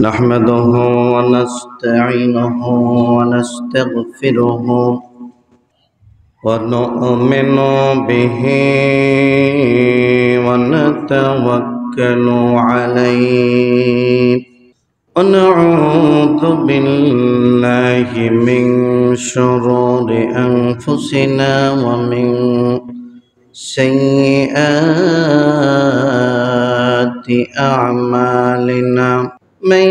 نحمده ونستعينه ونستغفره ونؤمن به ونتوكل عليه ونعوذ بالله من شرور أنفسنا ومن سيئات أعمالنا من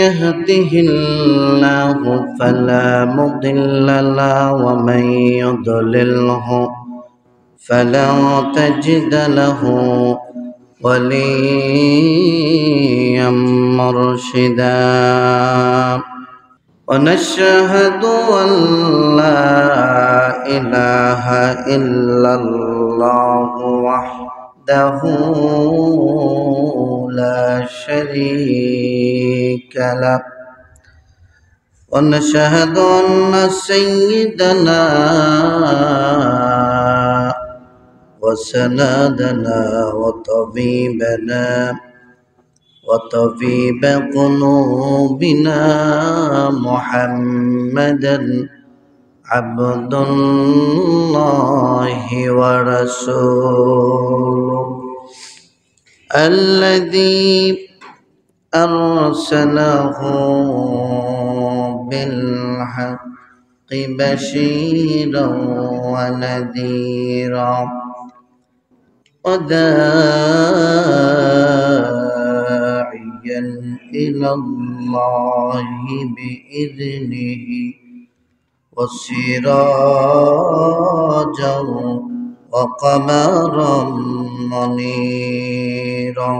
يهده الله فلا مضل له ومن يضلله فلا تجد له وليا مرشدا ونشهد أن لا إله إلا الله وحده لا شريك له ونشهد أن سيدنا وسندنا وطبيبنا وطبيب قلوبنا محمدا عبد الله ورسوله الذي أرسله بالحق بشيرا ونذيرا وداعيا إلى الله بإذنه وسراجا وقمرا منيرا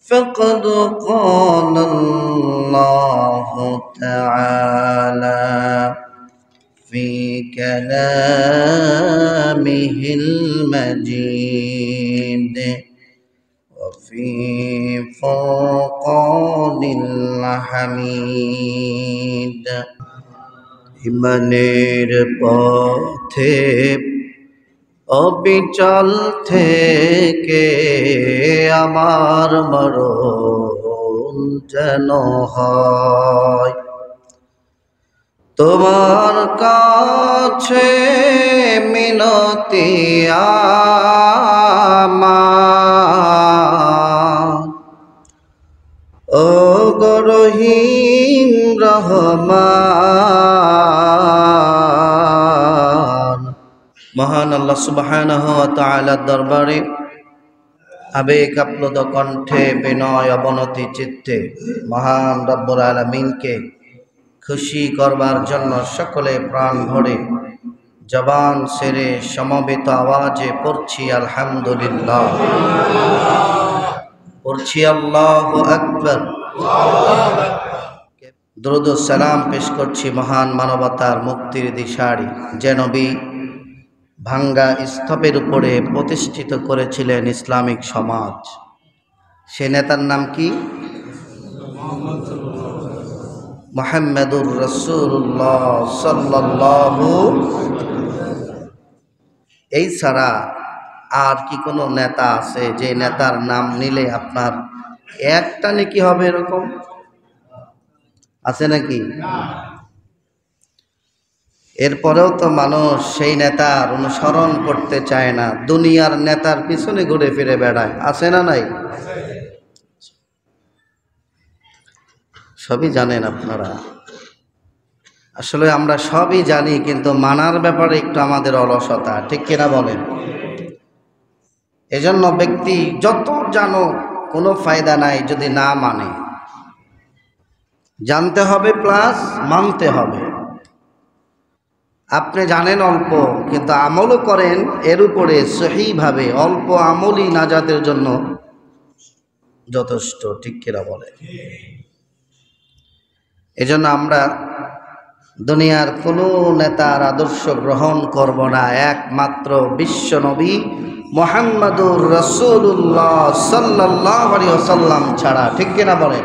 فقد قال الله تعالى في كلامه المجيد وفي فرقان الحميد ইমানের পথে অবিচল থেকে আমার মরণ যেন হয় তোমার কাছে মিনতি আমার ও গো রহিম রহমান। মহান আল্লাহ সুবহানাহু ওয়া তাআলার দরবারে আবেগ আপ্লুত কণ্ঠে বিনয় অবনতি চিত্তে মহান রব্বুল আলামিনকে খুশি করবার জন্য সকলে প্রাণ ভরে জবান সেরে সমবেত আওয়াজে পড়ছি আলহামদুলিল্লাহ, পড়ছি আল্লাহু আকবার। দরুদ ও সালাম পেশ করছি মহান মানবতার মুক্তির দিশারি যে নবী ভাঙ্গা স্তূপের উপরে প্রতিষ্ঠিত করেছিলেন ইসলামিক সমাজ। সে নেতার নাম কি? মুহাম্মাদুর রাসূলুল্লাহ সাল্লাল্লাহু। এই ছাড়া আর কি কোনো নেতা আছে যে নেতার নাম নিলে আপনার একটা নেকি হবে? এরকম আছে নাকি? এরপরেও তো মানুষ সেই নেতার অনুসরণ করতে চায় না, দুনিয়ার নেতার পিছনে ঘুরে ফিরে বেড়ায়। আছে না নাই? সবই জানেন আপনারা। আসলে আমরা সবই জানি, কিন্তু মানার ব্যাপারে একটু আমাদের অলসতা, ঠিক কিনা বলেন? এজন্য ব্যক্তি যত জানো কোনো ফায়দা নাই যদি না মানে। জানতে হবে প্লাস মানতে হবে। আপনি জানেন অল্প, কিন্তু আমলও করেন এর উপরে সহিভাবে, অল্প আমলই নাজাতের জন্য যথেষ্ট, ঠিক কিনা বলেন? এজন্য আমরা দুনিয়ার কোনো নেতার আদর্শ গ্রহণ করব না, একমাত্র বিশ্ব নবী মুহাম্মাদুর রাসূলুল্লাহ সাল্লাল্লাহু আলাইহি ওয়াসাল্লাম ছাড়া, ঠিক কিনা বলেন?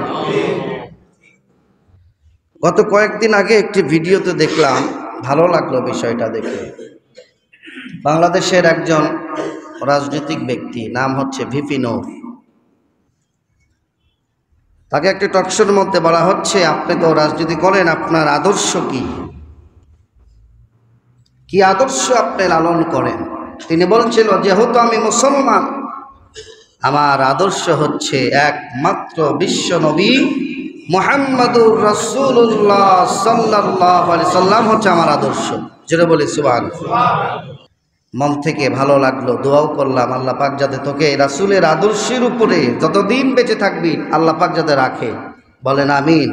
গত কয়েকদিন আগে একটি ভিডিওতে দেখলাম, ভালো লাগলো বিষয়টা দেখে। বাংলাদেশের একজন রাজনৈতিক ব্যক্তি, নাম হচ্ছে ভিপি নূর। তাকে একটি টকশোর মধ্যে বলা হচ্ছে, আপনি তো রাজনীতি করেন, আপনার আদর্শ কি, কি আদর্শ আপনি লালন করেন? তিনি বলছিল, যেহেতু আমি মুসলমান, আমার আদর্শ হচ্ছে একমাত্র বিশ্ব নবী মুহাম্মাদুর রাসূলুল্লাহ সাল্লাল্লাহু আলাইহি সাল্লাম হচ্ছে আমার আদর্শ। যেটা বলি সুবহানাল্লাহ। মন থেকে ভালো লাগলো, দোয়াও করলাম, আল্লাহ পাক যাতে তোকে রাসূলের আদর্শের উপরে যতদিন বেঁচে থাকবি আল্লাহ পাক যাতে রাখে, বলেন আমিন।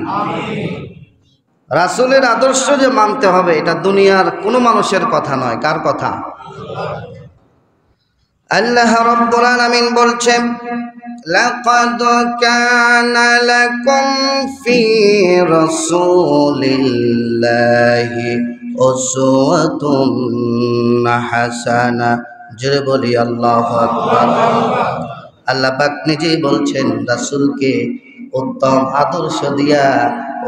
রাসূলের আদর্শ যে মানতে হবে, এটা দুনিয়ার কোনো মানুষের কথা নয়। কার কথা? আল্লাহ রাব্বুল আলামিন বলছেন, লাকাদ কানা লাকুম ফি রাসূলিল্লাহি উসওয়াতুন হাসানা। জোরে বলি আল্লাহু আকবার। আল্লাহ পাক নিজেই বলছেন, রাসূলকে উত্তম আদর্শ দিয়া,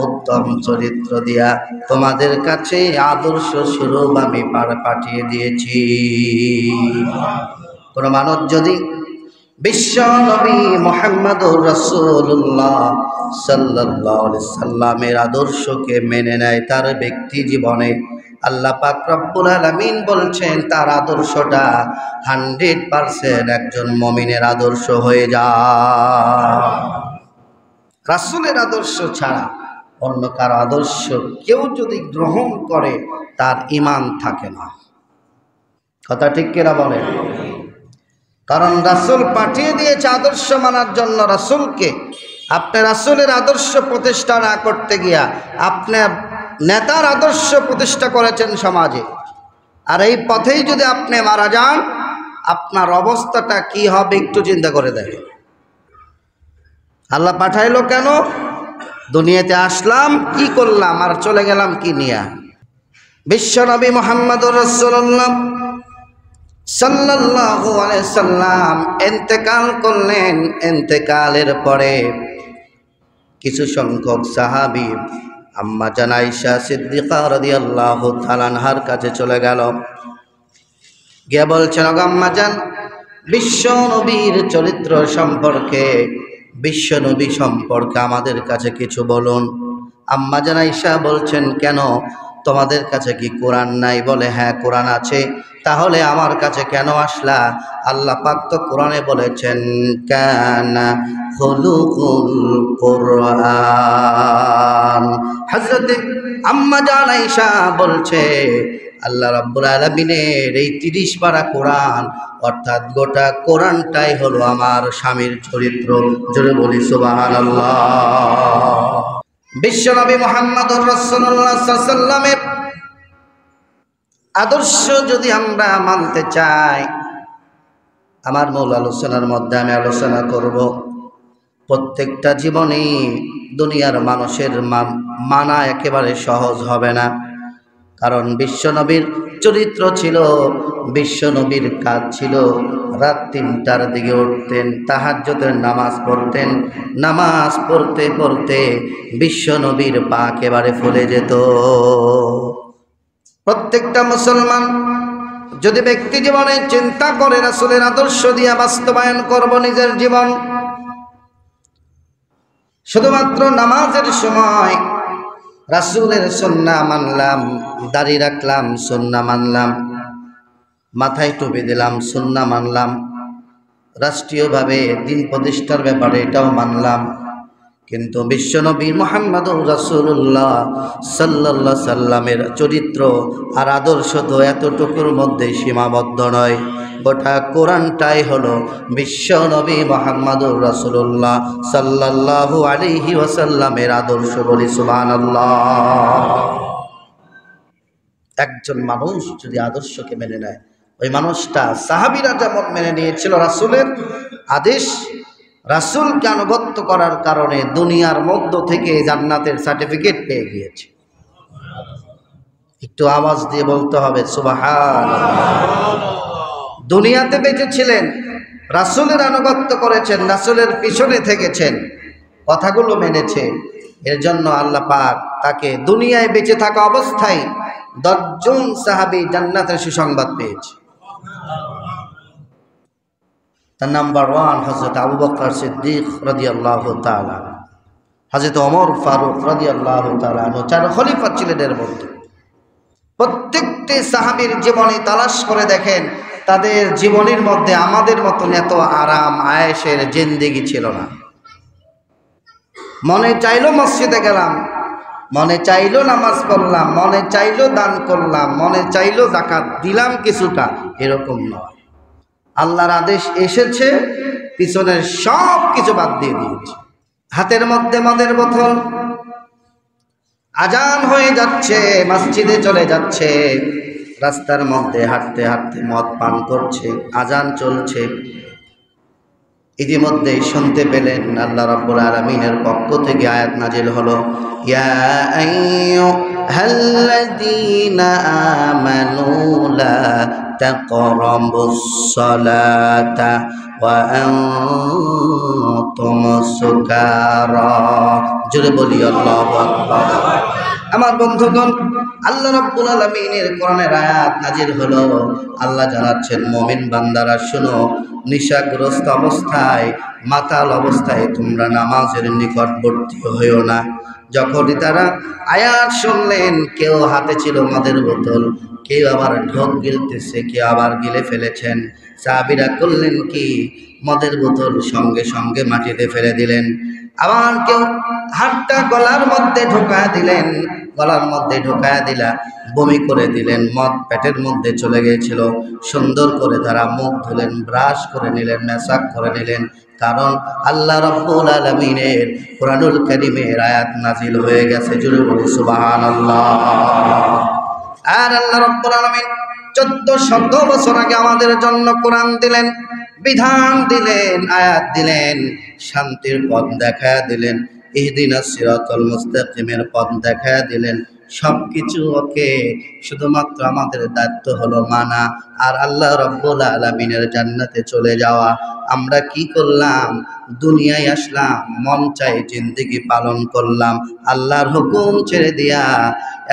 উত্তম চরিত্র দিয়া তোমাদের কাছে আদর্শ স্বরূপ আমি পাঠিয়ে দিয়েছি। কোন মানুষ যদি বিশ্ব নবী মুহাম্মদুর রাসূলুল্লাহ সাল্লাল্লাহু আলাইহি সাল্লামের আদর্শকে মেনে নেয়, তার ব্যক্তি জীবনে আল্লাহ পাক রব্বুল আলামিন বলছেন তার আদর্শটা 100% একজন মুমিনের আদর্শ হয়ে যায়। রাসূলের আদর্শ ছাড়া অন্য কার আদর্শ কেউ যদি গ্রহণ করে তার ঈমান থাকে না। কথা ঠিক কিনা বলেন? কারণ রাসূল পাঠিয়ে দিয়েছে আদর্শ মানার জন্য রাসূলকে। আপনি রাসূলের আদর্শ প্রতিষ্ঠা না করতে গিয়া আপনার নেতার আদর্শ প্রতিষ্ঠা করেছেন সমাজে, আর এই পথেই যদি আপনি মারা যান, আপনার অবস্থাটা কি হবে একটু চিন্তা করে দেখেন। আল্লাহ পাঠাইলো কেন? দুনিয়াতে আসলাম কি করলাম আর চলে গেলাম কি নিয়া? বিশ্বনবী মুহাম্মদুর রাসূলুল্লাহ সাল্লাল্লাহু আলাইহি সাল্লাম ইন্তেকাল করলেন। ইন্তেকালের পরে কিছু সংখ্যক সাহাবী আম্মা জান আয়েশা সিদ্দিকা রাদিয়াল্লাহু তাআলা আনহার কাছে চলে গেল, গিয়ে বলছেন, ওগো আম্মা জান, বিশ্ব নবীর চরিত্র সম্পর্কে, বিশ্ব নবী সম্পর্কে আমাদের কাছে কিছু বলুন। আম্মা জান আয়েশা বলছেন, কেন, তোমাদের কাছে কি কোরআন নাই? বলে, হ্যাঁ কোরআন আছে। তাহলে আমার কাছে কেন আসলা? আল্লাহ পাক তো কোরআনে বলেছেন, কানা খুলুকুল কোরআন। হযরত আম্মা জান আয়েশা বলছে, আল্লাহ রাব্বুল আলামিনের এই 30 পারা কোরআন, অর্থাৎ গোটা কোরআনটাই হলো আমার স্বামীর চরিত্র। জোরে বলি সুবহানাল্লাহ। বিশ্বনবী মুহাম্মদুর রাসূলুল্লাহ সাল্লাল্লাহু আলাইহি ওয়াসাল্লামের আদর্শ যদি আমরা মানতে চাই, আমার মূল আলোচনার মধ্যে আমি আলোচনা করব, প্রত্যেকটা জীবনেই দুনিয়ার মানুষের মানা একেবারে সহজ হবে না। কারণ বিশ্বনবীর চরিত্র ছিল, বিশ্বনবীর কাজ ছিল রাত 3টার দিকে উঠতেন, তাহাজ্জুদের নামাজ পড়তেন। নামাজ পড়তে পড়তে বিশ্বনবীর পা একেবারে ফুলে যেত। প্রত্যেকটা মুসলমান যদি ব্যক্তি জীবনে চিন্তা করে রাসূলের আদর্শ দিয়ে বাস্তবায়ন করব নিজের জীবন, শুধুমাত্র নামাজের সময় রাসূলের সুন্নাহ মানলাম, দাড়ি রাখলাম সুন্নাহ মানলাম, মাথায় টুপি দিলাম সুন্নাহ মানলাম, রাষ্ট্রীয়ভাবে দিন প্রতিষ্ঠার ব্যাপারে এটাও মানলাম, কিন্তু বিশ্বনবী মুহাম্মদুর রাসূলুল্লাহ সাল্লাল্লাহু আলাইহি সাল্লামের চরিত্র আর আদর্শ তো এতটুকুর মধ্যে সীমাবদ্ধ নয়। গোটা কোরআনটাই হলো বিশ্বনবী মুহাম্মদুর রাসূলুল্লাহ সাল্লাল্লাহু আলাইহি ওয়াসাল্লামের আদর্শ। বলি সুবহানাল্লাহ। একজন মানুষ যদি আদর্শকে মেনে নেয়, ওই মানুষটা সাহাবীরা যেমন মেনে নিয়েছিল রাসূলের আদেশ, রাসূলকে আনুগত্য করার কারণে দুনিয়ার মধ্য থেকে জান্নাতের সার্টিফিকেট পেয়ে গিয়েছে। একটু আওয়াজ দিয়ে বলতে হবে সুবহানাল্লাহ। দুনিয়াতে বেঁচে ছিলেন, রাসূলের আনুগত্য করেছেন, রাসূলের পিছনে থেকেছেন, কথাগুলো মেনেছে, এর জন্য আল্লাহ পাক তাকে দুনিয়ায় বেঁচে থাকা অবস্থায় 10 জন সাহাবী জান্নাতের সুসংবাদ পেয়েছে। তার নাম্বার 1 হযরত আবু বকর সিদ্দিক রাদিয়াল্লাহু তাআলা। হযরত ওমর ফারুক রাদিয়াল্লাহু তাআলা আনহু 4 খলিফা ছিলেন এর মধ্যে। প্রত্যেকটি সাহাবীর জীবনী তালাশ করে দেখেন, তাদের জীবনের মধ্যে আমাদের মতন এত আরাম আয়েশের জিন্দেগি ছিল না। মনে চাইলো মসজিদে গেলাম, মনে চাইলো নামাজ পড়লাম, মনে চাইলো দান করলাম, মনে চাইলো যাকাত দিলাম কিছুটা, এরকম নয়। আল্লাহর আদেশ এসেছে, পিছনের সব কিছু বাদ দিয়ে দিয়েছে। হাতের মধ্যে মদের বোতল, আজান হয়ে যাচ্ছে, মসজিদে চলে যাচ্ছে, রাস্তার মধ্যে হাঁটতে হাঁটতে মদ পান করছে, আজান চলছে। ইতিমধ্যে শুনতে পেলেন আল্লাহ রাব্বুল আলামিনের পক্ষ থেকে আয়াত নাজিল হলো, ইয়া আইয়ুহাল্লাযীনা আমানু লা তাকরাবুস সালাতা ওয়া আনতুম সুকারা। জোরে বলি আল্লাহু আকবার। আমার বন্ধুগণ, আল্লাহ রাব্বুল আলামিনের কোরআনের আয়াত নাজিল হলো, আল্লাহ জানাচ্ছেন মুমিন বান্দারা শোনো, নিশাগ্রস্ত অবস্থায়, মাতাল অবস্থায় তোমরা নামাজের নিকটবর্তী হইও না। যখনই তারা আয়াত শুনলেন, কেউ হাতে ছিল মদের বোতল, কেউ আবার ঢোক গিলতেছে, কেউ আবার গিলে ফেলেছেন। সাহাবীরা করলেন কি, মদের বোতল সঙ্গে সঙ্গে মাটিতে ফেলে দিলেন। আবার কেউ হাতটা গলার মধ্যে ঢোকায় দিলেন, গলার মধ্যে ঢোকায় দিলা বমি করে দিলেন, মদ পেটের মধ্যে চলে গিয়েছিল। সুন্দর করে তারা মুখ ধুলেন, ব্রাশ করে নিলেন, মেসাক করে নিলেন, কারণ আল্লাহ রাব্বুল আলামিনের কোরআনুল কারীমের আয়াত নাজিল হয়ে গেছে। জোরে বলি সুবহানাল্লাহ। আর আল্লাহ রাব্বুল আলামিন 1400 বছর আগে আমাদের জন্য কোরআন দিলেন, বিধান দিলেন, আয়াত দিলেন, শান্তির পথ দেখায়া দিলেন, ইহদিনাস সিরাতাল মুস্তাকিমের পথ দেখায়া দিলেন। সবকিছু ওকে, শুধুমাত্র আমাদের দায়িত্ব হলো মানা আর আল্লাহ রাব্বুল আলামিনের জান্নাতে চলে যাওয়া। আমরা কি করলাম? দুনিয়ায় আসলাম, মন চাই জিন্দেগি পালন করলাম, আল্লাহর হুকুম ছেড়ে দিয়া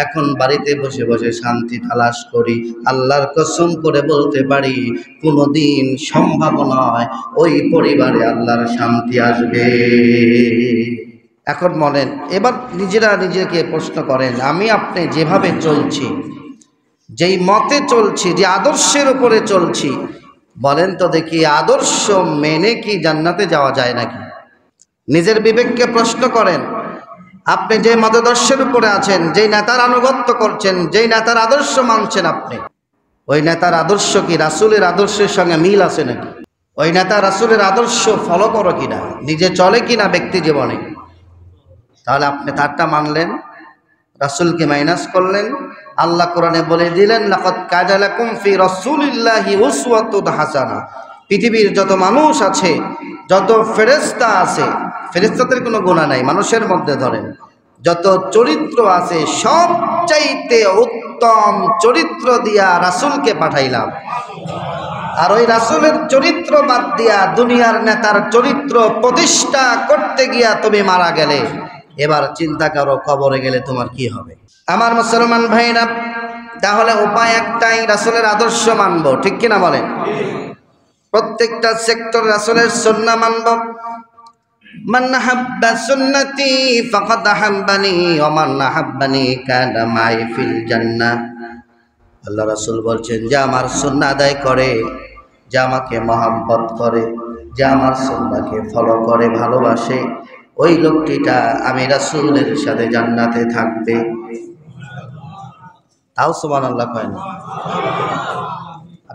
এখন বাড়িতে বসে বসে শান্তি তালাশ করি। আল্লাহর কসম করে বলতে পারি, কোনোদিন সম্ভব নয় ওই পরিবারে আল্লাহর শান্তি আসবে। এখন বলেন, এবার নিজেরা নিজেকে প্রশ্ন করেন, আমি আপনি যেভাবে চলছি, যেই মতে চলছি, যে আদর্শের উপরে চলছি, বলেন তো দেখি আদর্শ মেনে কি জান্নাতে যাওয়া যায় নাকি? নিজের বিবেককে প্রশ্ন করেন। আপনি যে মতাদর্শের উপরে আছেন, যেই নেতার আনুগত্য করছেন, যেই নেতার আদর্শ মানছেন, আপনি ওই নেতার আদর্শ কি রাসূলের আদর্শের সঙ্গে মিল আছে নাকি? ওই নেতা রাসূলের আদর্শ ফলো করো কিনা, নিজে চলে কিনা ব্যক্তি জীবনে? তাহলে আপনি তারটা মানলেন, রাসূলকে মাইনাস করলেন। আল্লাহ কোরআনে বলে দিলেন, লাকাদ কানা লাকুম ফি রাসূলিল্লাহি উসওয়াতুন হাসানা। পৃথিবীর যত মানুষ আছে, যত ফেরেশতা আছে, ফেরেশতাদের কোনো গুনাহ নাই, মানুষের মধ্যে ধরেন যত চরিত্র আছে, সবচাইতে উত্তম চরিত্র দিয়া রাসূলকে পাঠাইলাম। আর ওই রাসূলের চরিত্র বাদ দিয়া দুনিয়ার নেতার চরিত্র প্রতিষ্ঠা করতে গিয়া তুমি মারা গেলে, এবার চিন্তা করো কবরে গেলে তোমার কি হবে। আমার মুসলমান ভাইরা, তাহলে উপায় একটাই, রাসূলের আদর্শ মানব, ঠিক কিনা বলেন? প্রত্যেকটা সেক্টর রাসূলের সুন্নাহ মানব। মান হাব্বা সুন্নতি ফাকাদ হাব্বানি ওয়া মান হাব্বানি কানা মাই ফিল জান্নাহ। আল্লাহ রাসূল বলছেন, যে আমার সুন্নাহ আদায় করে, যে আমাকে মহব্বত করে, যে আমার সুন্নাহকে ফলো করে, ভালোবাসে, ওই লোকটিটা আমি রাসূলের সাথে জান্নাতে থাকবে। তাও সুবহানাল্লাহ কয় না,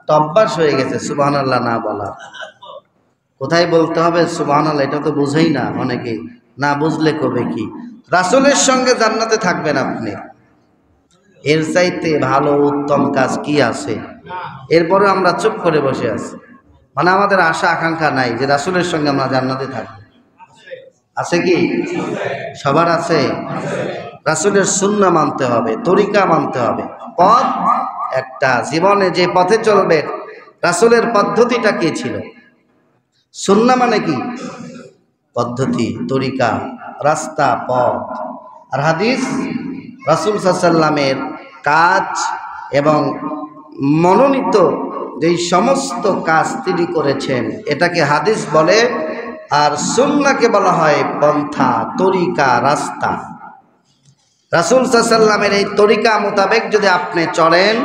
তো অভ্যাস হয়ে গেছে সুবহানাল্লাহ না বলা। কোথায় বলতে হবে সুবহানাল্লাহ, এটা তো বুঝেই না অনেকে, না বুঝলে কবে কি রাসূলের সঙ্গে জান্নাতে থাকবেন আপনি। এর চাইতে ভালো উত্তম কাজ কি আছে? এরপরে আমরা চুপ করে বসে আছি, মানে আমাদের আশা আকাঙ্ক্ষা নাই যে রাসূলের সঙ্গে আমরা জান্নাতে থাকবো। আছে কি? সবার আছে। রাসূলের সুন্নাহ মানতে হবে, তরিকা মানতে হবে, পথ একটা, জীবনে যে পথে চলবে রাসূলের পদ্ধতিটা কি ছিল? সুন্নাহ মানে কি? পদ্ধতি, তরিকা, রাস্তা, পথ। আর হাদিস রাসূল সাল্লাল্লাহু আলাইহি ওয়াসাল্লামের কাজ এবং মনোনীত যেই সমস্ত কাজ তিনি করেছেন, এটাকে হাদিস বলে। আর সুন্নাহকে বলা হয় পন্থা, তরিকা, রাস্তা। রাসূল সাল্লাল্লাহু আলাইহি ওয়াসাল্লামের এই তরিকা মোতাবেক যদি আপনি চলেন,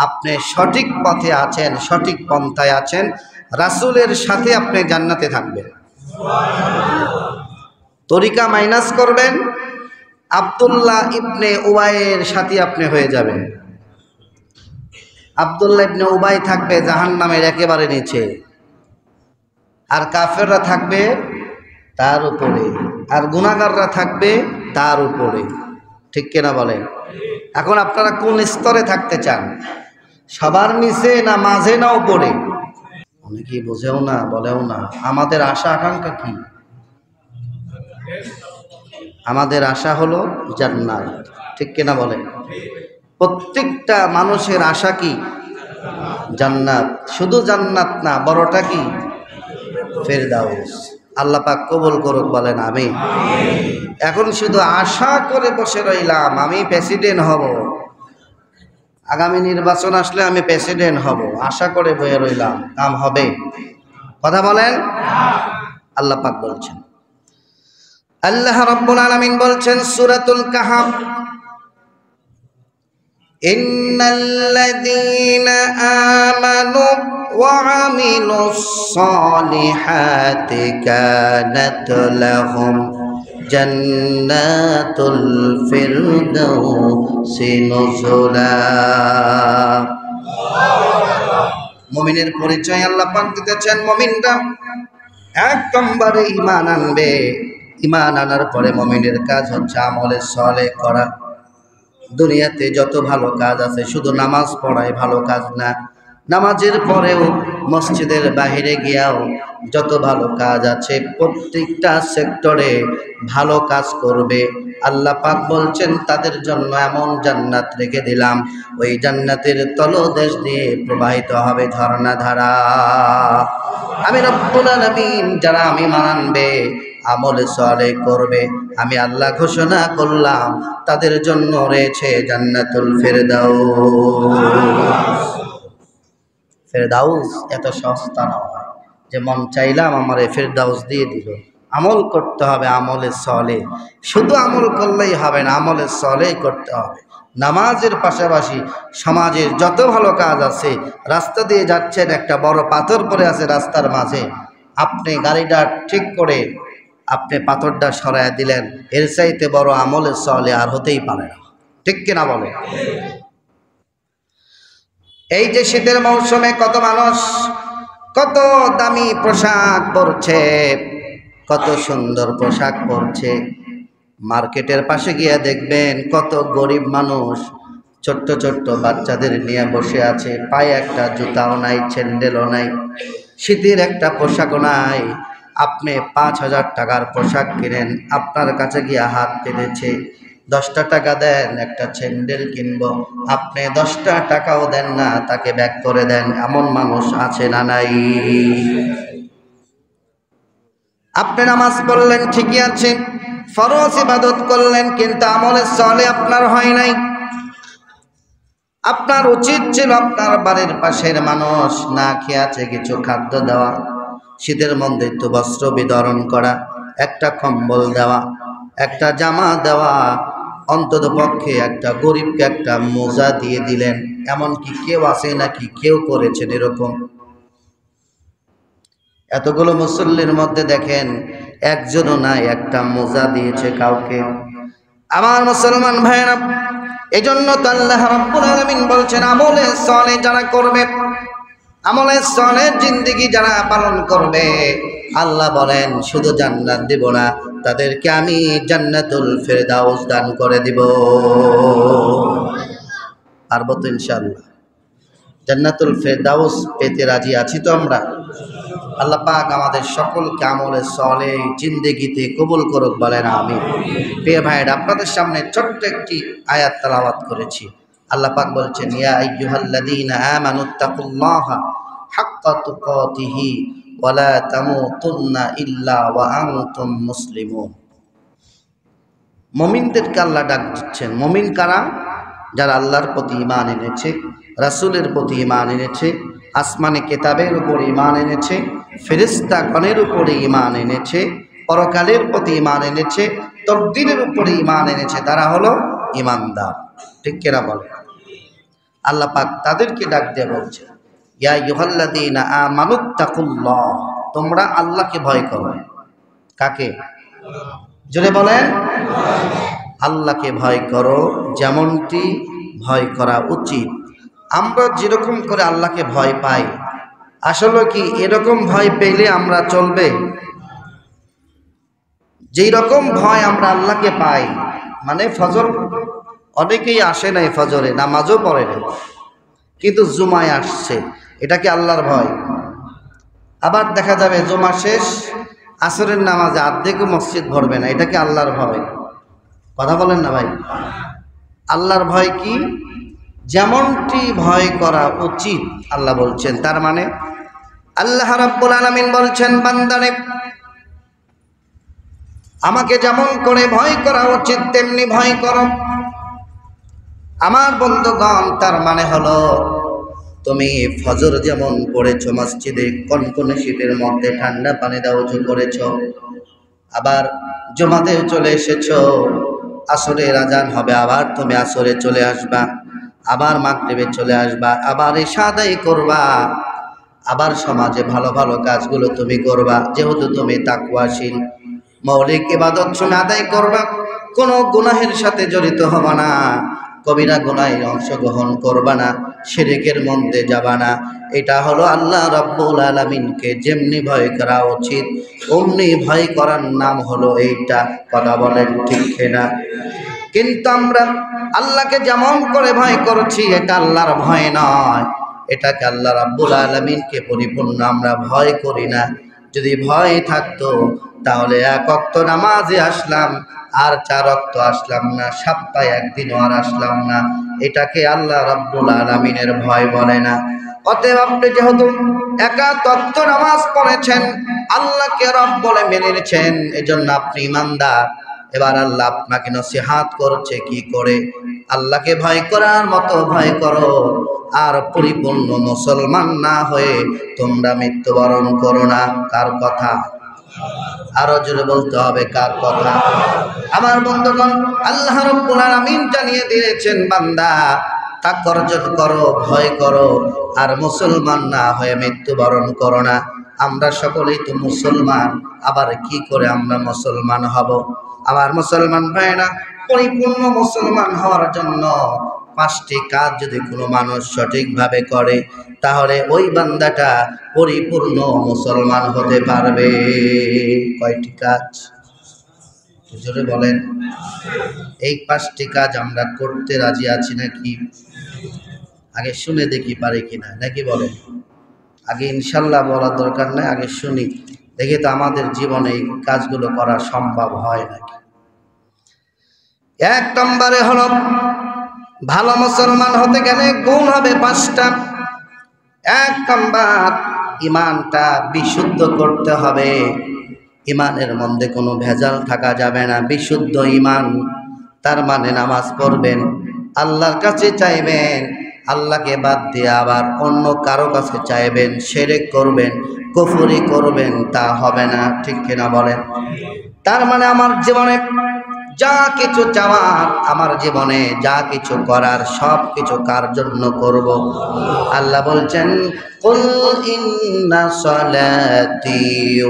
আপনি সঠিক পথে আছেন, সঠিক পন্থায় আছেন, রাসূলের সাথে আপনি জান্নাতে থাকবেন। তরিকা মাইনাস করবেন, আব্দুল্লাহ ইবনে উবাইয়ের সাথে আপনি হয়ে যাবেন। আব্দুল্লাহ ইবনে উবাই থাকবে জাহান্নামের একেবারে নিচে, আর কাফেররা থাকবে তার উপরে, আর গুনাহগাররা থাকবে তার উপরে। ঠিক কিনা বলেন? এখন আপনারা কোন স্তরে থাকতে চান? সবার নিচে না মাঝে না উপরে? অনেকেই বোঝেও না, বলেও না। আমাদের আশা আকাঙ্ক্ষা কি? আমাদের আশা হলো জান্নাত। ঠিক কিনা বলেন? প্রত্যেকটা মানুষের আশা কি? জান্নাত। শুধু জান্নাত না, বড়টা কি? ফেরদাউস। আল্লাহ পাক কবুল করুক, বলেন আমিন। এখন শুধু আশা করে বসে রইলাম আমি প্রেসিডেন্ট হব, আগামী নির্বাচন আসলে আমি প্রেসিডেন্ট হব, আশা করে বসে রইলাম, কাম হবে? কথা বলেন। আল্লাহ পাক বলছেন, আল্লাহ রাব্বুল আলামিন বলছেন সূরাতুল কাহফ, ইন্নাল্লাযীনা আমানু ওয়া আমিলুস সালিহাতি কানাত লাহুম জান্নাতুল ফিরদাউসি নুজুলা। মুমিনের পরিচয় আল্লাহ পাক দিতেছেন, মুমিনরা এক নম্বরে ঈমান আনবে। ঈমান আনার পরে মুমিনের কাজ হচ্ছে আমলে সালেহ করা। দুনিয়াতে যত ভালো কাজ আছে, শুধু নামাজ পড়াই ভালো কাজ না, নামাজের পরেও মসজিদের বাহিরে গিয়াও যত ভালো কাজ আছে প্রত্যেকটা সেক্টরে ভালো কাজ করবে। আল্লাহ পাক বলছেন তাদের জন্য এমন জান্নাত রেখে দিলাম, ওই জান্নাতের তলদেশ দিয়ে প্রবাহিত হবে ঝর্ণা ধারা। আমি রব্বুল আলামিন, যারা আমি মানবে, আমলে সালেহ করবে, আমি আল্লাহ ঘোষণা করলাম তাদের জন্য রয়েছে জান্নাতুল ফিরদাউস। ফেরদাউস এত সস্তা নয় যে মন চাইলাম আমার এই ফেরদাউস দিয়ে দিল। আমল করতে হবে, আমলে সালেহ। শুধু আমল করলেই হবে না, আমলে সালেহ করতে হবে। নামাজের পাশাপাশি সমাজের যত ভালো কাজ আছে, রাস্তা দিয়ে যাচ্ছেন, একটা বড় পাথর পড়ে আছে রাস্তার মাঝে, আপনি গাড়িটা ঠিক করে আপনি পাথরটা সরায় দিলেন, এর চাইতে বড় আমলে সালেহ আর হতেই পারে না। ঠিক কিনা বলে? এই যে শীতের মৌসুমে কত মানুষ কত দামি পোশাক পরছে, কত সুন্দর পোশাক পরছে, মার্কেটের পাশে গিয়ে দেখবেন কত গরিব মানুষ ছোট্ট ছোট্ট বাচ্চাদের নিয়ে বসে আছে, পায়ে একটা জুতাও নাই, স্যান্ডেলও নাই, শীতের একটা পোশাকও নাই। আপনি 5,000 টাকার পোশাক কিনেন, আপনার কাছে গিয়ে হাত পেতেছে, 10টা টাকা দেন একটা স্যান্ডেল কিনবো, আপনি 10টা টাকাও দেন না, তাকে ব্যাক করে দেন। এমন মানুষ আছে না নাই? আপনি নামাজ পড়লেন ঠিকই আছে, ফরজ ইবাদত করলেন, কিন্তু আমলে সালেহ আপনার হয় নাই। আপনার উচিত ছিল আপনার বাড়ির পাশের মানুষ না খেয়ে আছে কিছু খাদ্য দেওয়া, শীতের মধ্যে একটু বস্ত্র বিতরণ করা, একটা কম্বল দেওয়া, একটা জামা দেওয়া, অন্তত পক্ষে একটা গরিবকে একটা মোজা দিয়ে দিলেন। এমনকি কেউ আছে নাকি কেউ করেছেন এরকম? এতগুলো মুসল্লির মধ্যে দেখেন একজনও নাই একটা মোজা দিয়েছে কাউকে। আমার মুসলমান ভাইরা, এজন্য তো আল্লাহ রাব্বুল আলামিন বলছেন আমলে সালেহ যারা করবে, আমলে সালেহ জিন্দেগি যারা পালন করবে, আল্লাহ বলেন শুধু জান্নাত দিব না, তাদেরকে আমি জান্নাতুল ফিরদাউস দান করে দিব। পারবো তো ইনশাআল্লাহ? জান্নাতুল ফিরদাউস পেতে রাজি আছি তো আমরা? আল্লাহ পাক আমাদের সকলকে আমলে সালেহ জিন্দেগিতে কবুল করুক, বলেন আমিন। প্রিয় ভাইরা, আপনাদের সামনে ছোট্ট একটি আয়াত তেলাওয়াত করেছি। আল্লাহ পাক বলছেন, ইয়া আইয়ুহাল্লাযীনা আমানুত্তাকুল্লাহা হাক্কা তুকাতিহি ওয়া লা তামুতুন্না ইল্লা ওয়া আনতুম মুসলিমুন। মুমিনদেরকে আল্লাহ ডাক দিচ্ছেন। মুমিন কারা? যারা আল্লাহর প্রতি ঈমান এনেছে, রাসূলের প্রতি ঈমান এনেছে, আসমানি কিতাবের উপর ঈমান এনেছে, ফেরেশতাগণের উপরে ঈমান এনেছে, পরকালের প্রতি ঈমান এনেছে, তকদীরের উপরে ঈমান এনেছে, তারা হলো ঈমানদার। ঠিক কিনা বলে? আল্লাহ পাক তাদেরকে ডাক দিয়ে বলছে, ইয়া আইয়ুহাল্লাযীনা আমানুত্তাকুল্লাহ, তোমরা আল্লাহকে ভয় করো। কাকে? জোরে বলেন। আল্লাহকে ভয় করো যেমনটি ভয় করা উচিত। আমরা যেরকম করে আল্লাহকে ভয় পাই, আসলে কি এরকম ভয় পেলে আমরা চলবে? যেই রকম ভয় আমরা আল্লাহকে পাই, মানে ফজর অনেকেই আসে নাই, ফজরে নামাজও পড়ে না, কিন্তু জুমায় আসছে, এটা কি আল্লাহর ভয়? আবার দেখা যাবে জুমা শেষ, আসরের নামাজে অর্ধেকও মসজিদ ভরবে না, এটা কি আল্লাহর ভয়? কথা বলেন না ভাই। আল্লাহর ভয় কি? যেমনটি ভয় করা উচিত আল্লাহ বলছেন। তার মানে আল্লাহ রাব্বুল আলামিন বলছেন, বান্দারে আমাকে যেমন করে ভয় করা উচিত তেমনি ভয় করো। আমার বন্ধুগণ, তার মানে হলো তুমি ফজর যেমন পড়েছো মসজিদে কনকনে শীতের মধ্যে, ঠান্ডা পানি দিয়ে ওযু করেছো, আবার জুমাতেও চলে এসেছো, আসরের আজান হবে, আবার তুমি আসরে চলে আসবা, আবার মাগরিবে চলে আসবা, আবার ইশা আদায় করবা, আবার সমাজে ভালো ভালো কাজগুলো তুমি করবা, যেহেতু তুমি তাকওয়াশীল, মৌলিক ইবাদত শুনে আদায় করবা, কোনো গুনাহের সাথে জড়িত হবা না, কবিরা গুনাহে অংশগ্রহণ করবা না, শিরকের মধ্যে যাবা না। এটা হলো আল্লাহ রাব্বুল আলামিনকে যেমনি ভয় করা উচিত, অমনি ভয় করার নাম হলো এইটা। কথা বলেন ঠিক কিনা? কিন্তু আমরা আল্লাহকে যেমন করে ভয় করছি, এটা আল্লাহর ভয় নয়, এটাকে আল্লাহ রাব্বুল আলামিনকে পরিপূর্ণ আমরা ভয় করি না। যদি ভয় থাকতো তাহলে এক ওয়াক্ত নামাজে আসলাম আর 4 ওয়াক্ত আসলাম না, সপ্তাহে একদিনও আর আসলাম না, এটাকে আল্লাহ রাব্বুল আলামিনের ভয় বলে না। অতএব আপনি যেহেতু একাত ওয়াক্ত নামাজ পড়েছেন, আল্লাহকে রব বলে মেনে নিয়েছেন, এজন্য আপনি ঈমানদার। এবার আল্লাহ আপনাকে নসিহত করছে কি করে? আল্লাহকে ভয় করার মতো ভয় করো, আর পরিপূর্ণ মুসলমান না হয়ে তোমরা মৃত্যুবরণ করো না। কার কথা? আরো জোরে বলতে হবে, কার কথা? আমার বন্ধুগণ, আল্লাহ রাব্বুল আলামিন জানিয়ে দিয়েছেন, বান্দা তাকওয়া অর্জন করো, ভয় করো, আর মুসলমান না হয়ে মৃত্যুবরণ করো না। আমরা সকলেই তো মুসলমান, আবার কি করে আমরা মুসলমান হব? আমার মুসলমান ভাইরা, পরিপূর্ণ মুসলমান হওয়ার জন্য 5টি কাজ যদি কোনো মানুষ সঠিকভাবে করে, তাহলে ওই বান্দাটা পরিপূর্ণ মুসলমান হতে পারবে। কয়টি কাজ? জোরে বলেন। এই 5টি কাজ আমরা করতে রাজি আছি নাকি? আগে শুনে দেখি পারি কিনা, নাকি বলেন? আগে ইনশাল্লাহ বলার দরকার নাই, আগে শুনি দেখি তো আমাদের জীবনে এই কাজগুলো করা সম্ভব হয় নাকি। 1 নম্বরে হলো, ভালো মুসলমান হতে গেলে গুণ হবে 5টা। 1 নম্বর, ঈমানটা বিশুদ্ধ করতে হবে। ঈমানের মধ্যে কোনো ভেজাল থাকা যাবে না, বিশুদ্ধ ঈমান। তার মানে নামাজ পড়বেন, আল্লাহর কাছে চাইবেন, আল্লাহকে বাদ দিয়ে আবার অন্য কারো কাছে চাইবেন, শিরক করবেন, কুফরি করবেন, তা হবে না। ঠিক কিনা বলেন? তার মানে আমার জীবনে যা কিছু চাওয়ার, আমার জীবনে যা কিছু করার, সব কিছু কার জন্য করব? আল্লাহ বলছেন, কুল ইন্না সালাতি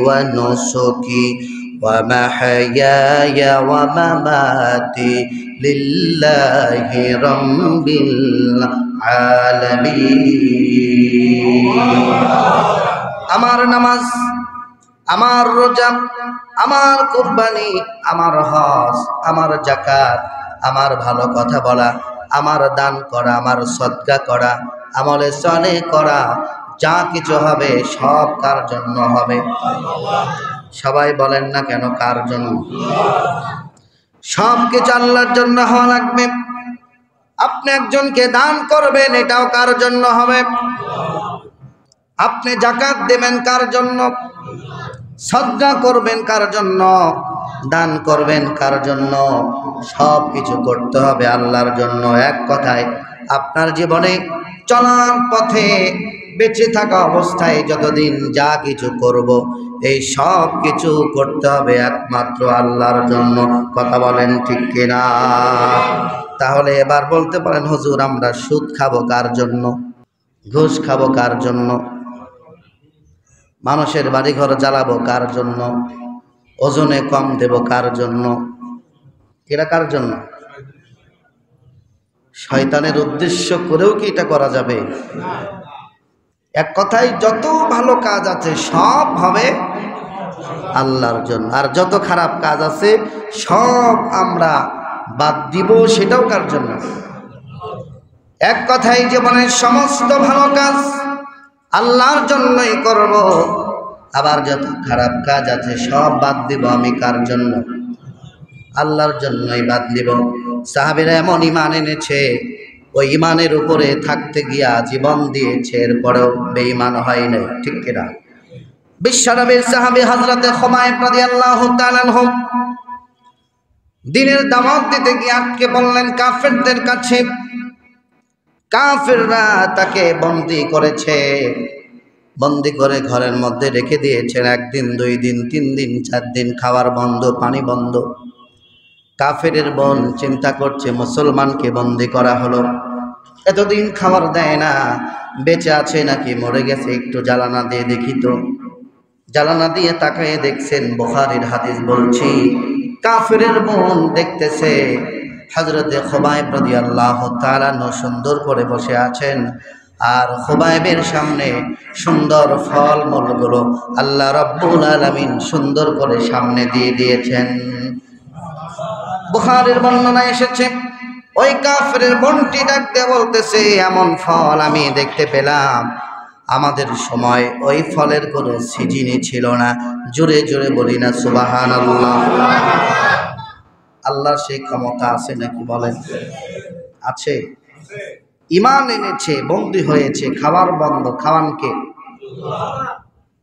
ওয়া নুসুকি ওয়া মাহইয়ায়া ওয়া মামাতি লিল্লাহি রাব্বিল আলামিন। আমার নামাজ, আমার রোজা, আমার কুরবানি, আমার হজ, আমার যাকাত, আমার ভালো কথা বলা, আমার দান করা, আমার সদকা করা, আমলে সালেহ করা, যা কিছু হবে সব কার জন্য হবে? সবাই বলেন না কেন, কার জন্য? সব কিছু আল্লাহর জন্য হওয়া লাগবে। আপনি একজনকে দান করবেন, এটাও কার জন্য হবে? আপনি যাকাত দেবেন কার জন্য? সদকা করবেন কার জন্য? দান করবেন কার জন্য? সব কিছু করতে হবে আল্লাহর জন্য। এক কথায় আপনার জীবনে চলার পথে বেঁচে থাকা অবস্থায় যতদিন যা কিছু করব এই সব কিছু করতে হবে একমাত্র আল্লাহর জন্য। কথা বলেন ঠিক কিনা? তাহলে এবার বলতে পারেন হুজুর আমরা সুদ খাবো কার জন্য, ঘুষ খাবো কার জন্য, মানুষের বাড়িঘর জ্বালাবো কার জন্য, ওজনে কম দেব কার জন্য? এরা কার জন্য? শয়তানের উদ্দেশ্য করেও কি এটা করা যাবে? এক কথায় যত ভালো কাজ আছে সব হবে আল্লাহর জন্য, আর যত খারাপ কাজ আছে সব আমরা বাদ দিব, সেটাও কার জন্য? এক কথায় জীবনের সমস্ত ভালো কাজ আল্লাহর জন্যই করব, আবার যত খারাপ কাজ আছে সব বাদ দিব আমি কার জন্য? আল্লাহর জন্যই বাদ দিব। সাহাবীরা এমন ঈমান এনেছে, ওই ঈমানের উপরে থাকতে গিয়া জীবন দিয়েছে, এরপরেও বেঈমান হয় নাই। ঠিক কিনা? বিশ্বনবীর সাহাবী হযরতে খুমাইব রাদিয়াল্লাহু তাআলা আনহু দ্বীনের দাওয়াত দিতে গিয়ে আটকে পড়লেন কাফেরদের কাছে। কাফেররা তাকে বন্দী করেছে, বন্দী করে ঘরের মধ্যে রেখে দিয়েছেন। 1 দিন 2 দিন 3 দিন 4 দিন খাবার বন্ধ, পানি বন্ধ। কাফেরের বোন চিন্তা করছে মুসলমানকে বন্দী করা হলো, এতদিন খাবার দেয় না, বেঁচে আছে নাকি মরে গেছে, একটু জ্বালানা দিয়ে দেখি তো। জ্বালানা দিয়ে তাকায়ে দেখছেন, বুখারীর হাদিস বলছি, কাফেরের বোন দেখতেছে হযরতে খুবাইব রাদিয়াল্লাহু তাআলা সুন্দর করে বসে আছেন, আর খুবাইবের সামনে সুন্দর ফলমূলগুলো আল্লাহ রাব্বুল আলামিন সুন্দর করে সামনে দিয়ে দিয়েছেন। বুখারীর বর্ণনায় এসেছে, ওই কাফেরের বোনটি ডাক দিয়ে বলতেছে, এমন ফল আমি দেখতে পেলাম, আমাদের সময় ওই ফলের কোনো সিজনই ছিল না। জোরে জোরে বলি না সুবহানাল্লাহ। আল্লাহর সেই ক্ষমতা আছে নাকি বলেন? আছে। ঈমান এনেছে, বন্দী হয়েছে, খাবার বন্ধ, খাওয়ান কে?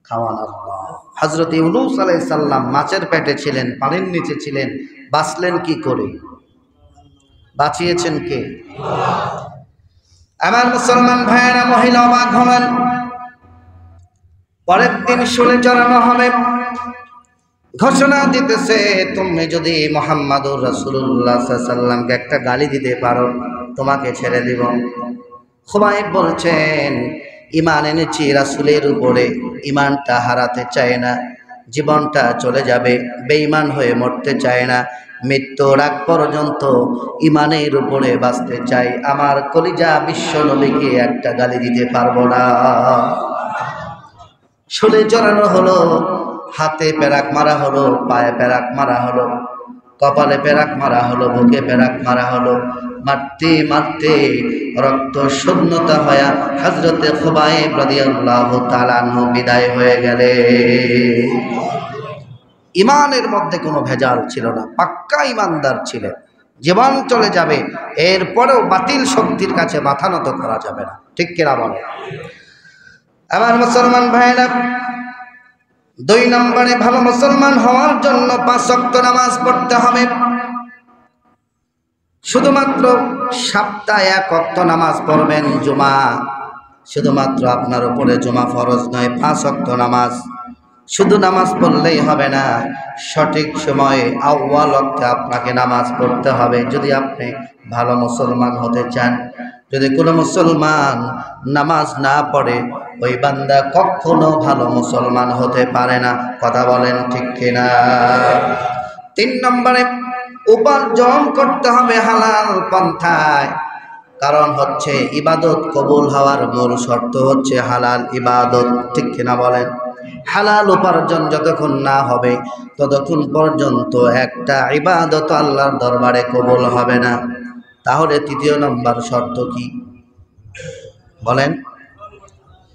খাওয়ান আল্লাহ। হযরত ইউনূস আলাইহিস সালাম মাছের পেটে ছিলেন, পানির নিচে ছিলেন, বাঁচলেন কি করে? বাঁচিয়েছেন কে? আমার মুসলমান ভাইয়েরা, মহিলা অবাক হলেন। পরের দিন শুলে চড়ানো হবে, ঘোষণা দিতেছে, তুমি যদি মুহাম্মাদুর রাসূলুল্লাহ সাল্লাল্লাহু আলাইহি ওয়াসাল্লামকে একটা গালি দিতে পারো তোমাকে ছেড়ে দিব। খুবাইব বলছেন, ঈমান এনেছি রাসূলের উপরে, ঈমানটা হারাতে চায় না, জীবনটা চলে যাবে, বেঈমান হয়ে মরতে চায় না, মৃত্যুর আগ পর্যন্ত ঈমানের উপরে বাঁচতে চাই। আমার কলিজা বিশ্ব নবীকে একটা গালি দিতে পারবো না। শুলে চড়ানো হলো, হাতে পেরাক মারা হলো, পায়ে পেরাক মারা হলো, কপালে পেরাক মারা হলো, বুকে পেরাক মারা হলো। মারতে মারতে রক্ত শূন্যতা হয়ে হযরতে খুবাইব রাদিয়াল্লাহু তাআলা আনহু বিদায় হয়ে গেলেন। ঈমানের মধ্যে কোনো ভেজাল ছিল না, পাক্কা ঈমানদার ছিলেন। জীবন চলে যাবে, এরপরেও বাতিল শক্তির কাছে মাথা নত করা যাবে না। ঠিক কিনা বলে? আমার মুসলমান ভাইরা, 2 নম্বরে ভালো মুসলমান হওয়ার জন্য 5 ওয়াক্ত নামাজ পড়তে হবে। শুধুমাত্র সপ্তাহে 1 ওয়াক্ত নামাজ পড়বেন, জুমা। শুধুমাত্র আপনার উপরে জুমা ফরজ নয়, 5 ওয়াক্ত নামাজ। শুধু নামাজ পড়লেই হবে না, সঠিক সময়ে আউয়াল ওয়াক্তে আপনাকে নামাজ পড়তে হবে যদি আপনি ভালো মুসলমান হতে চান। যদি কোনো মুসলমান নামাজ না পড়ে, ওই বান্দা কখনো ভালো মুসলমান হতে পারে না। কথা বলেন ঠিক কিনা? 3 নম্বরে উপার্জন করতে হবে হালাল পন্থায়। কারণ হচ্ছে ইবাদত কবুল হওয়ার মূল শর্ত হচ্ছে হালাল ইবাদত। ঠিক কিনা বলেন? হালাল উপার্জন যতক্ষণ না হবে ততক্ষণ পর্যন্ত একটা ইবাদত আল্লাহর দরবারে কবুল হবে না। তাহলে 3 নম্বর শর্ত কি বলেন?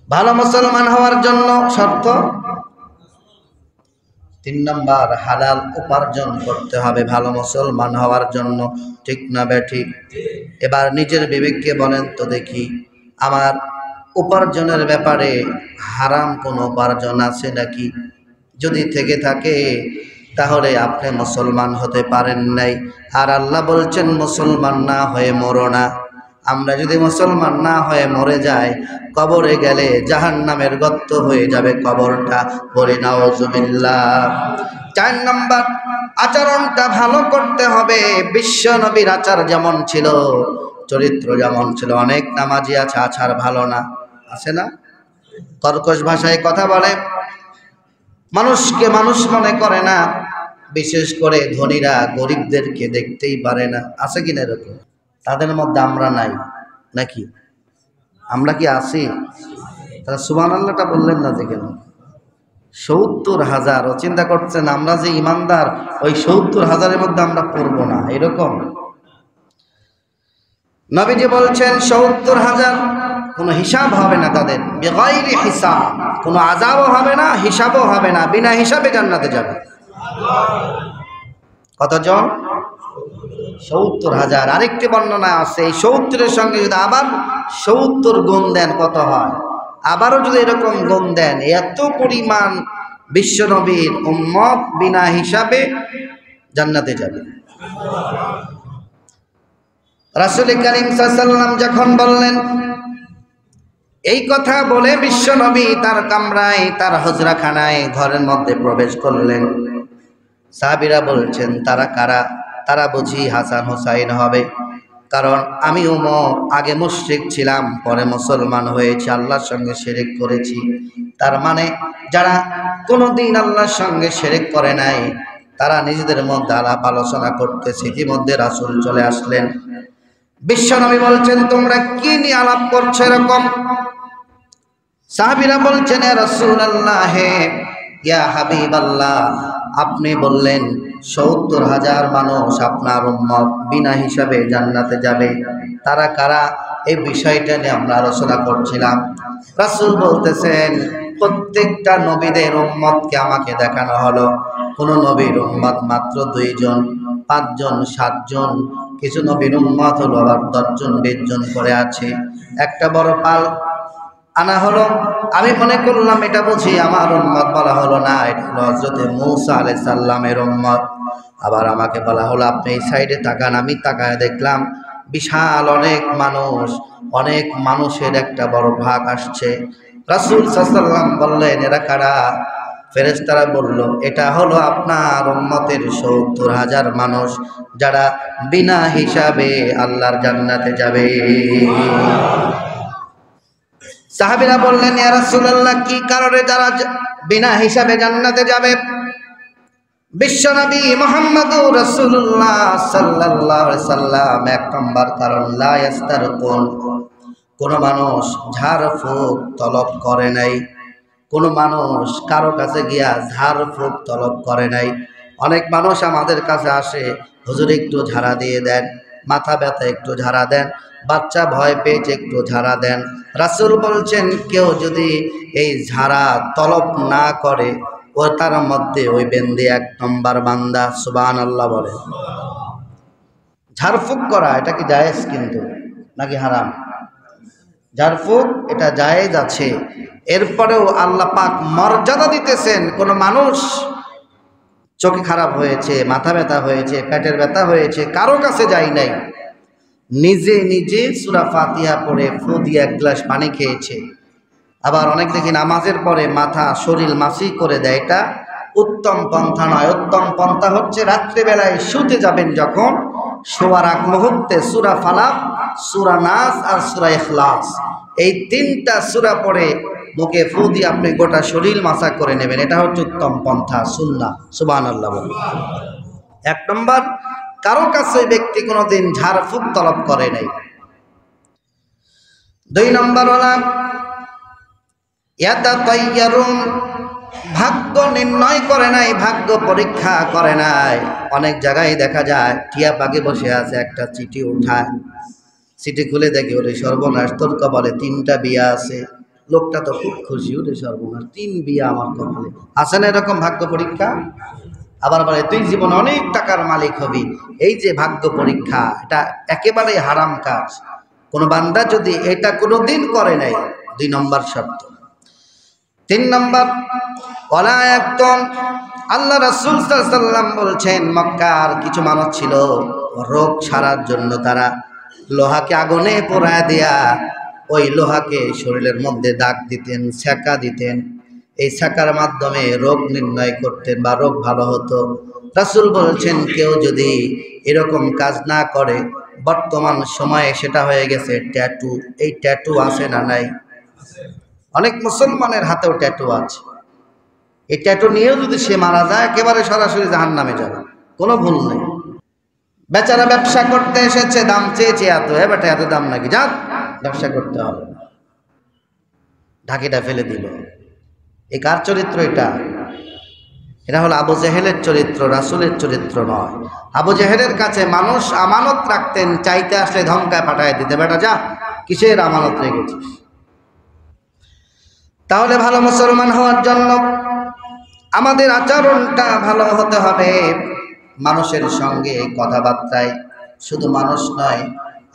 ভালো মুসলমান হওয়ার জন্য শর্ত 3 নম্বর, হালাল উপার্জন করতে হবে ভালো মুসলমান হওয়ার জন্য। ঠিক না বেঠিক? এবার নিজের বিবেককে বলেন তো দেখি, আমার উপার্জনের ব্যাপারে হারাম কোনো উপার্জন আছে নাকি? যদি থেকে থাকে তাহলে আপনি মুসলমান হতে পারেন নাই। আর আল্লাহ বলছেন মুসলমান না হয়ে মরো না। আমরা যদি মুসলমান না হয়ে মরে যাই, কবরে গেলে জাহান্নামের গর্ত হয়ে যাবে কবরটা। বলি নাউজুবিল্লাহ। 4 নম্বর, আচরণটা ভালো করতে হবে। বিশ্ব নবীর আচার যেমন ছিল, চরিত্র যেমন ছিল। অনেক নামাজি আছে আচার ভালো না, আছে না? কর্কশ ভাষায় কথা বলে, মানুষকে মানুষ মনে করে না, বিশেষ করে ধনীরা গরিবদেরকে দেখতেই পারে না। আছে কিনা এরকম? তাদের মধ্যে আমরা নাই নাকি? আমরা কি আছি? তারা সুবহানাল্লাহটা বললেন না যে কেন? ৭০,০০০। ও চিন্তা করছেন আমরা যে ইমানদার, ওই ৭০,০০০-এর মধ্যে আমরা পড়বো না, এরকম? নবীজি বলছেন ৭০,০০০, কোনো হিসাব হবে না তাদের, বিগাইরি হিসাব। কোনো আযাবও হবে না, হিসাবও হবে না, বিনা হিসাবে জান্নাতে যাবে। কতজন? ৭০,০০০। আরেকটি বর্ণনা আছে, এই ৭০-এর সঙ্গে যদি আবার ৭০ গুণ দেন কত হয়? আবারও যদি এরকম গুণ দেন, এত পরিমাণ বিশ্বনবীর উম্মত বিনা হিসাবে জান্নাতে যাবে। রাসূল কারীম সাল্লাল্লাহু আলাইহি ওয়াসাল্লাম যখন বললেন, এই কথা বলে বিশ্বনবী তার কামরায়, তার হুজরাখানায়, ঘরের মধ্যে প্রবেশ করলেন। সাহাবীরা বলছেন, তারা কারা? তারা বুঝি হাসান হুসাইন হবে, কারণ আমি আগে মুশরিক ছিলাম, পরে মুসলমান হয়েছি, আল্লাহর সঙ্গে শিরক করেছি। তার মানে যারা কোনোদিন আল্লাহর সঙ্গে শিরক করে নাই, তারা নিজেদের মধ্যে আলাপ আলোচনা করতেছে। ইতিমধ্যে রাসূল চলে আসলেন। বিশ্বনবী বলছেন, তোমরা কি নিয়ে আলাপ করছো এরকম? সাহাবীরা বলছেন, ইয়া রাসূলুল্লাহ, ইয়া হাবিবাল্লাহ, আপনি বললেন ৭০,০০০ মানুষ আপনার উম্মত বিনা হিসাবে জান্নাতে যাবে। তারা কারা? এই বিষয়টা নিয়ে আমরা আলোচনা করছিলাম। রাসূল বলতেছেন, প্রত্যেকটা নবীদের উম্মতকে আমাকে দেখানো হলো। কোন নবীর উম্মত মাত্র 2 জন, 5 জন, 7 জন, কিছু নবীর উম্মত হলো আবার 10 জন, 20 জন করে আছে। একটা বড় পাল আনা হলো, আমি মনে করলাম এটা বুঝি আমার উম্মত, বলা হলো না, এটা হলো হযরত মূসা আলাইহিস সালামের উম্মত। আবার আমাকে বলা হলো, আপনি এই সাইডে তাকান। আমি তাকায় দেখলাম বিশাল অনেক মানুষের একটা বড় ভাগ আসছে। রাসূল সাল্লাল্লাহু আলাইহি ওয়াসাল্লাম বললেন, এরা কারা? ফেরেশতারা বলল, এটা হলো আপনার উম্মতের ৭০,০০০ মানুষ, যারা বিনা হিসাবে আল্লাহর জান্নাতে যাবে। সাহাবীরা বললেন, ইয়া রাসূলুল্লাহ, কি কারণে যারা বিনা হিসাবে জান্নাতে যাবে? বিশ্বনবী মুহাম্মদুর রাসূলুল্লাহ সাল্লাল্লাহু আলাইহি সাল্লাম 1 নম্বর কারণ, লা ইস্তারকুন, কোন মানুষ ঝাড়ফুঁক তলব করে নাই। কোন মানুষ কারো কাছে গিয়া ঝাড়ফুঁক তলব করে নাই। অনেক মানুষ আমাদের কাছে আসে, হুজুর একটু ঝাড়া দিয়ে দেন, মাথা ব্যথা একটু ঝাড়া দেন, বাচ্চা ভয় পেয়েছে একটু ঝাড়া দেন। রাসূল বলছেন, কেউ যদি এই ঝাড়া তলব না করে, ও তার মধ্যে ওই বেন্দে 1 নম্বর বান্দা। সুবহানাল্লাহ বলে। ঝাড়ফুঁক করা এটা কি জায়েজ কিন্তু নাকি হারাম? ঝাড়ফুঁক এটা জায়েজ আছে। এরপরেও আল্লাহ পাক মর্যাদা দিতেছেন, কোন মানুষ চোখে খারাপ হয়েছে, মাথা ব্যথা হয়েছে, পেটের ব্যথা হয়েছে, কারো কাছে যাই নাই, নিজে নিজে সূরা ফাতিহা পড়ে ফু দিয়ে 1 গ্লাস পানি খেয়েছে। আবার অনেক দেখি নামাজের পরে মাথা শরীর মাসি করে দেয়। এটা উত্তম পন্থা নয়। উত্তম পন্থা হচ্ছে রাত্রিবেলায় শুতে যাবেন যখন, শোয়ার আগ মুহূর্তে সূরা ফালাক, সূরা নাস আর সূরা ইখলাস, এই 3টা সূরা পড়ে মুখে ফু দিয়ে আপনি গোটা শরীর মাসা করে নেবেন। এটা হচ্ছে উত্তম পন্থা, সুন্নাহ। সুবহানাল্লাহ বলেন। 1 নম্বর, কারো কাছে ব্যক্তি কোনোদিন ঝাড়ফুঁক তলব করে নাই। 2 নম্বর হলো ইয়াতাতায়্যারুন, ভাগ্য নির্ণয় করে নাই, ভাগ্য পরীক্ষা করে নাই। অনেক জায়গায় দেখা যায় টিয়া পাখি বসে আছে, একটা চিঠি উঠায়, চিঠি খুলে দেখে ওরে সর্বনাশ, তোর কপালে 3টা বিয়া আছে। লোকটা তো খুব খুশি, ওরে সর্বনাশ, 3 বিয়া আমার কপালে আছে। না এরকম ভাগ্য পরীক্ষা? আবার বলে তুই জীবনে অনেক টাকার মালিক হবি। এই যে ভাগ্য পরীক্ষা, এটা একেবারেই হারাম কাজ। কোন বান্দা যদি এটা কোনোদিন করে নাই, 2 নম্বর শর্ত। 3 নম্বর, ওয়ালা একদম, আল্লাহ রাসূল সাল্লাল্লাহু আলাইহি ওয়াসাল্লাম বলছেন, মক্কার কিছু মানুষ ছিল, রোগ সারার জন্য তারা লোহাকে আগুনে পোড়ায় দিয়া ওই লোহাকে শরীরের মধ্যে দাগ দিতেন, ছ্যাঁকা দিতেন। এই ছ্যাঁকার মাধ্যমে রোগ নির্ণয় করতেন বা রোগ ভালো হতো। রাসূল বলছেন কেউ যদি এরকম কাজ না করে, বর্তমান সময়ে সেটা হয়ে গেছে ট্যাটু। এই ট্যাটু আছে না নাই? অনেক মুসলমানের হাতেও ট্যাটু আছে। এই ট্যাটু নিয়েও যদি সে মারা যায়, একেবারে সরাসরি জাহান্নামে যাবে, কোনো ভুল নেই। বেচারা ব্যবসা করতে এসেছে, দাম চেয়েছে এত, বেটা এত দাম নাকি, যা ব্যবসা করতে হবে, ঢাকিটা ফেলে দিল। এই কার চরিত্র এটা? এটা হলো আবু জেহেলের চরিত্র, রাসূলের চরিত্র নয়। আবু জেহেলের কাছে মানুষ আমানত রাখতেন, চাইতে আসলে ধমকায় পাঠায় দিতে, বেটা যা, কিসের আমানত রেখেছিস? তাহলে ভালো মুসলমান হওয়ার জন্য আমাদের আচরণটা ভালো হতে হবে। মানুষের সঙ্গে কথাবার্তায় শুধু মানুষ নয়,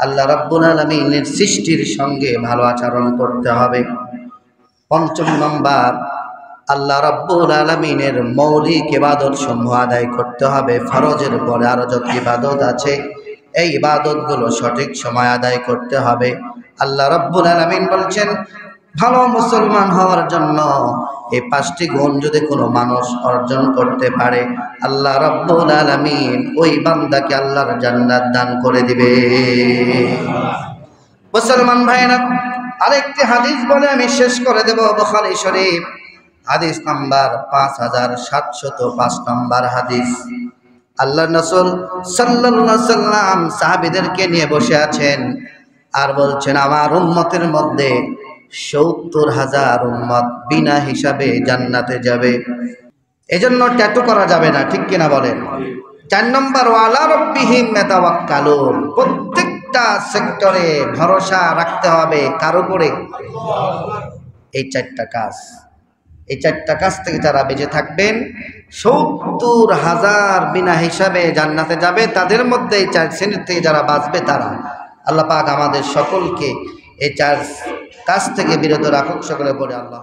আল্লাহ রাব্বুল আলামিনের সৃষ্টির সঙ্গে ভালো আচরণ করতে হবে। পঞ্চম নম্বর, আল্লাহ রাব্বুল আলামিনের মৌলিক ইবাদত সমূহ আদায় করতে হবে। ফরজের পরে আরো যত ইবাদত আছে, এই ইবাদতগুলো সঠিক সময় আদায় করতে হবে। আল্লাহ রাব্বুল আলামিন বলছেন, ভালো মুসলমান হওয়ার জন্য এই 5টি গুণ যদি কোনো মানুষ অর্জন করতে পারে, আল্লাহ রাব্বুল আলামিন ওই বান্দাকে আল্লাহর জান্নাত দান করে দিবে। মুসলমান ভাইরা, আরেকটি হাদিস বলে আমি শেষ করে দেব। বুখারী শরীফ হাদিস নাম্বার 5705 নম্বর হাদিস। আল্লাহর রাসূল সাল্লাল্লাহু আলাইহি সাল্লাম সাহাবীদেরকে নিয়ে বসে আছেন আর বলছেন, আমার উম্মতের মধ্যে 70,000 উম্মত বিনা হিসাবে জান্নাতে যাবে। এজন্য ট্যাটু করা যাবে না, ঠিক কিনা বলেন? 4 নম্বর, ওয়ালা রাব্বিহিম ইয়াতাওয়াক্কালুন। প্রত্যেকটা সেক্টরে ভরসা রাখতে হবে কার উপরে? এই 4টা কাজ, এই 4টা কাজ থেকে যারা বেঁচে থাকবেন, 70,000 বিনা হিসাবে জান্নাতে যাবে। তাদের মধ্যে এই 4 শ্রেণীর থেকে যারা বাঁচবে তারা, আল্লাহ পাক আমাদের সকলকে এই 4 কাজ থেকে বিরত রাখুক। সকলে পড়ে আল্লাহ।